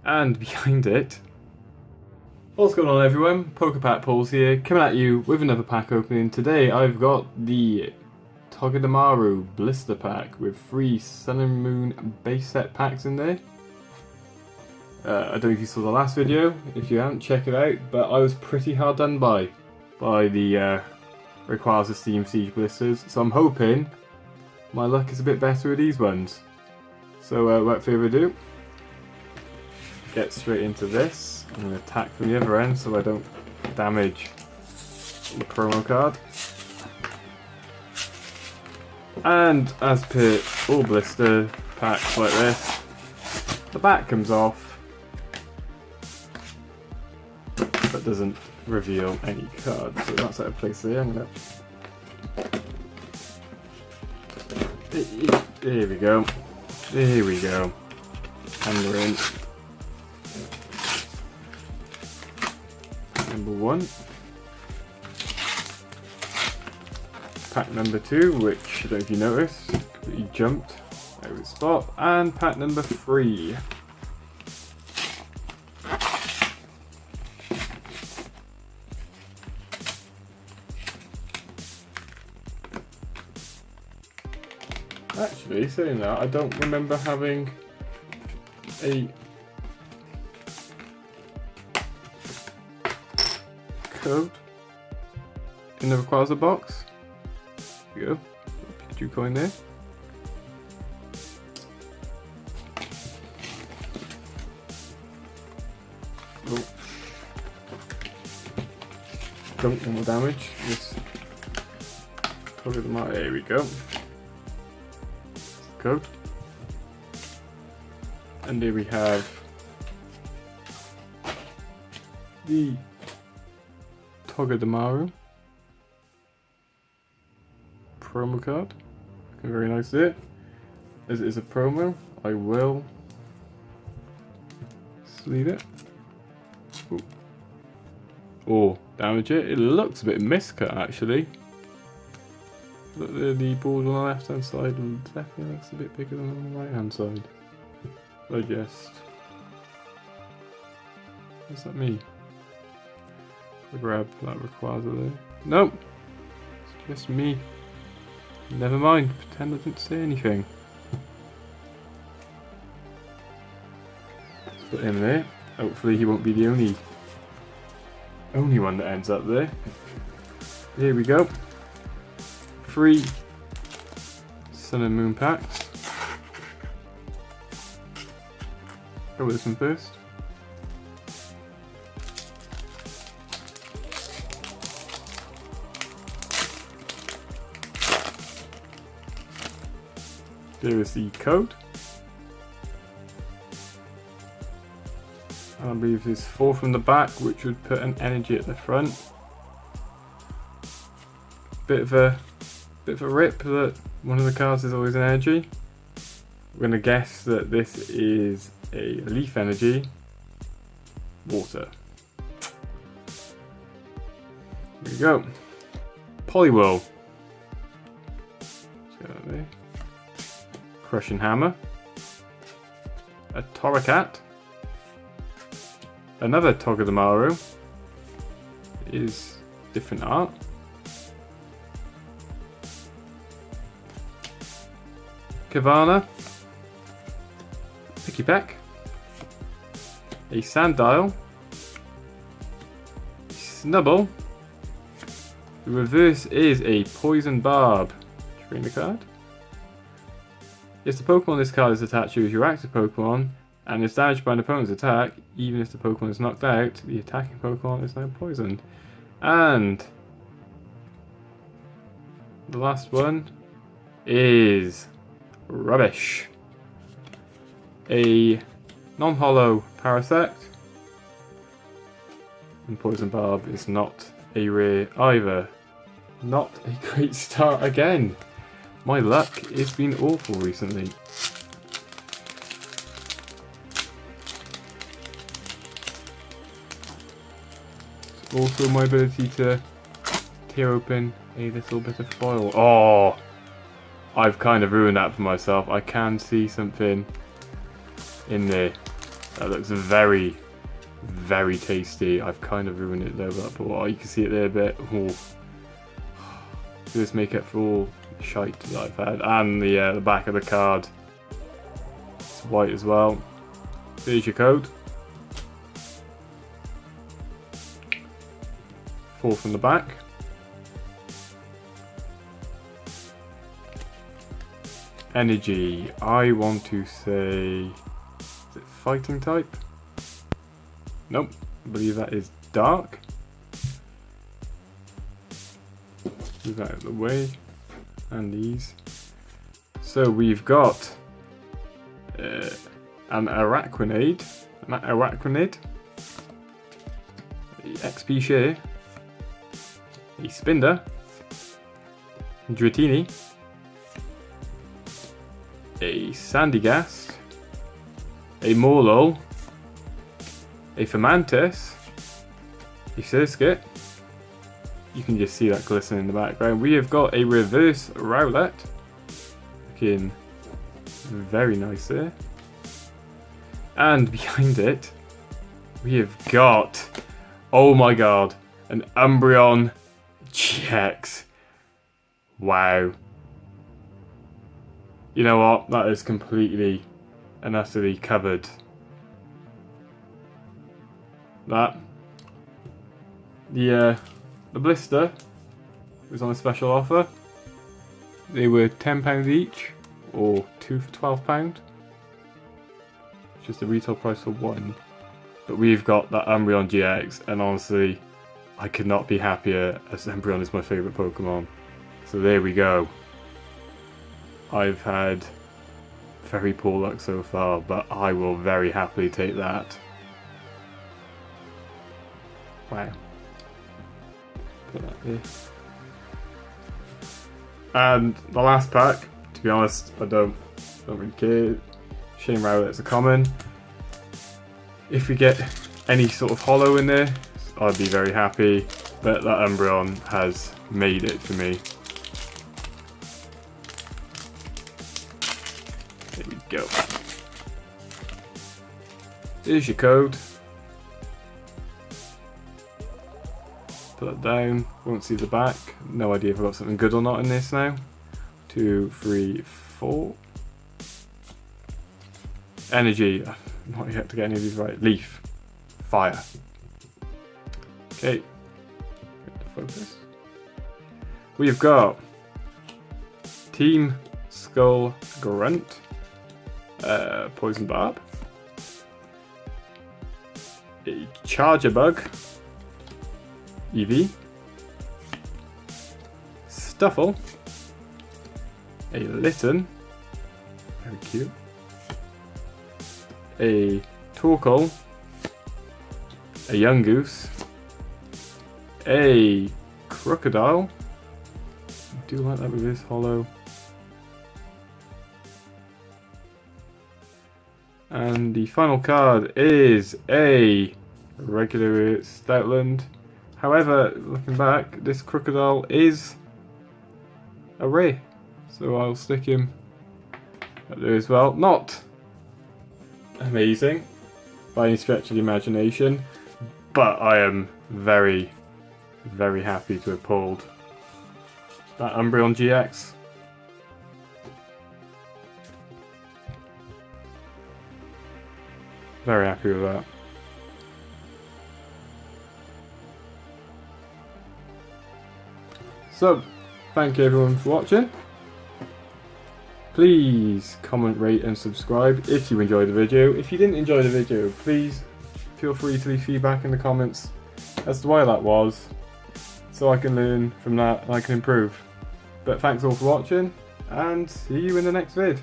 and behind it. What's going on everyone, Pokepack Pulse here, coming at you with another pack opening. Today I've got the Togedemaru Blister Pack with 3 Sun and Moon base set packs in there. I don't know if you saw the last video, if you haven't, check it out, but I was pretty hard done by the Requires a Steam Siege blisters, so I'm hoping my luck is a bit better with these ones. So without further ado, get straight into this. I'm going to attack from the other end so I don't damage the promo card. And as per all blister packs like this, the back comes off but doesn't reveal any cards, so that's out of place there. I'm gonna... There we go. There we go. And we're in. Number 1. Pack number 2, which I don't know if you noticed, completely jumped out of its spot. And pack number 3. Actually, saying that, I don't remember having a code in the Requires a box. There we go. Pikachu coin there. Oh. Don't want more damage. Just cover them out. There we go. Code. And here we have the Togedemaru promo card. Looking very nice there. As it is a promo, I will sleeve it. Ooh. Or damage it. It looks a bit miscut actually. Look, the balls on the left hand side and definitely looks a bit bigger than on the right hand side. I just... What's that mean? I grab that Requires it there. Nope! It's just me. Never mind, pretend I didn't say anything. Let's put him there. Hopefully he won't be the only one that ends up there. Here we go. 3 Sun and Moon packs. Go with this one first. There is the code. And I believe there's 4 from the back, which would put an energy at the front. Bit of a rip that one of the cards is always an energy. We're going to guess that this is a leaf energy. Water. There we go. Poliwhirl. See that there. Crushing Hammer. A Torracat. Another Togedemaru. Is different art. Kavana, Piggyback, a Sandile, Snubble. The reverse is a Poison Barb. Trainer card. If the Pokemon this card is attached to is your active Pokemon and is damaged by an opponent's attack, even if the Pokemon is knocked out, the attacking Pokemon is now poisoned. And the last one is rubbish. A non-hollow Parasect. And Poison Barb is not a rare either. Not a great start again. My luck has been awful recently. Also my ability to tear open a little bit of foil. Oh! I've kind of ruined that for myself. I can see something in there. That looks very, very tasty. I've kind of ruined it though, but you can see it there a bit. Ooh. This make up for all the shite that I've had. And the back of the card, it's white as well. There's your code. 4 from the back. Energy, I want to say, is it fighting type? Nope, I believe that is dark. Move that out of the way, and these. So we've got an Araquanid, a XP Share, a Spinder, Dratini, a Sandygast, a Morlul, a Fermantis, a Surskit. You can just see that glisten in the background. We have got a reverse Rowlet, looking very nice there. And behind it, we have got, oh my god, an Umbreon GX. Wow. You know what? That is completely and utterly covered. That. The Blister was on a special offer. They were £10 each, or 2 for £12. Just the retail price for one. But we've got that Umbreon GX, and honestly, I could not be happier, as Umbreon is my favourite Pokemon. So there we go. I've had very poor luck so far, but I will very happily take that. Wow. Put that there. And the last pack, to be honest, I don't really care. Shane Rowlet's a common. If we get any sort of holo in there, I'd be very happy, but that Umbreon has made it for me. There we go. Here's your code. Put that down. Won't see the back. No idea if I've got something good or not in this now. 2, 3, 4. Energy. Not yet to get any of these right. Leaf. Fire. Okay. Focus. We've got Team Skull Grunt. Poison Barb. A Charger Bug. Eevee. Stuffle. A Litten. Very cute. A Torkoal. A Yungoos. A Crocodile. I do like that with this holo. And the final card is a regular Stoutland. However, looking back, this Crocodile is a rare, so I'll stick him up there as well. Not amazing by any stretch of the imagination, but I am very, very happy to have pulled that Umbreon GX. Very happy with that. So, thank you everyone for watching. Please comment, rate and subscribe if you enjoyed the video. If you didn't enjoy the video, please feel free to leave feedback in the comments as to why that was, so I can learn from that and I can improve. But thanks all for watching, and see you in the next vid.